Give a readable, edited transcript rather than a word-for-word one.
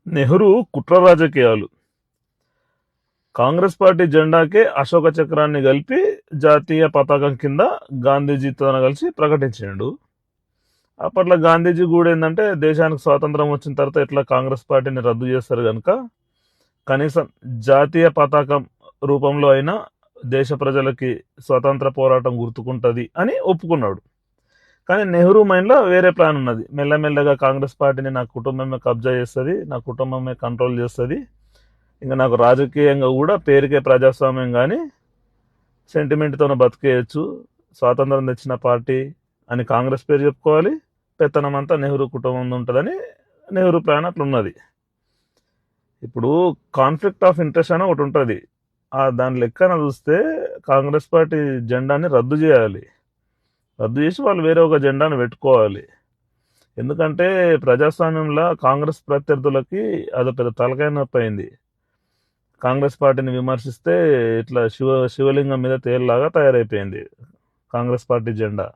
నెహ్రూ కుట్ర రాజకీయాలు. కాంగ్రెస్ పార్టీ జెండాకే అశోక చక్రాన్ని కలిపి జాతీయ పతాకం కింద గాంధీజీతో కలిసి ప్రకటించిండు. అప్పట్లో గాంధీజీ కూడా ఏంటంటే దేశానికి స్వాతంత్రం వచ్చిన తర్వాత ఎట్లా కాంగ్రెస్ పార్టీని రద్దు చేస్తారు కనుక కనీసం జాతీయ పతాకం రూపంలో అయినా దేశ ప్రజలకి స్వతంత్ర పోరాటం గుర్తుకుంటది అని ఒప్పుకున్నాడు. కానీ నెహ్రూ మైండ్లో వేరే ప్లాన్ ఉన్నది. మెల్లమెల్లగా కాంగ్రెస్ పార్టీని నా కుటుంబమే కబ్జా చేస్తుంది, నా కుటుంబమే కంట్రోల్ చేస్తుంది, ఇంకా నాకు రాజకీయంగా కూడా పేరుకే ప్రజాస్వామ్యం కానీ సెంటిమెంట్తోనే బతికేయచ్చు, స్వాతంత్రం తెచ్చిన పార్టీ అని కాంగ్రెస్ పేరు చెప్పుకోవాలి, పెత్తనం అంతా నెహ్రూ కుటుంబం ఉంటుందని నెహ్రూ ప్లాన్ అట్లా ఉన్నది. ఇప్పుడు కాన్ఫ్లిక్ట్ ఆఫ్ ఇంట్రెస్ట్ అని ఒకటి ఉంటుంది. దాని లెక్కన చూస్తే కాంగ్రెస్ పార్టీ జెండాని రద్దు చేయాలి, రద్దు చేసి వాళ్ళు వేరే ఒక జెండాను పెట్టుకోవాలి. ఎందుకంటే ప్రజాస్వామ్యంలో కాంగ్రెస్ ప్రత్యర్థులకి అది పెద్ద తలకాయ నొప్పి అయింది. కాంగ్రెస్ పార్టీని విమర్శిస్తే ఇట్లా శివలింగం మీద తేలులాగా తయారైపోయింది కాంగ్రెస్ పార్టీ జెండా.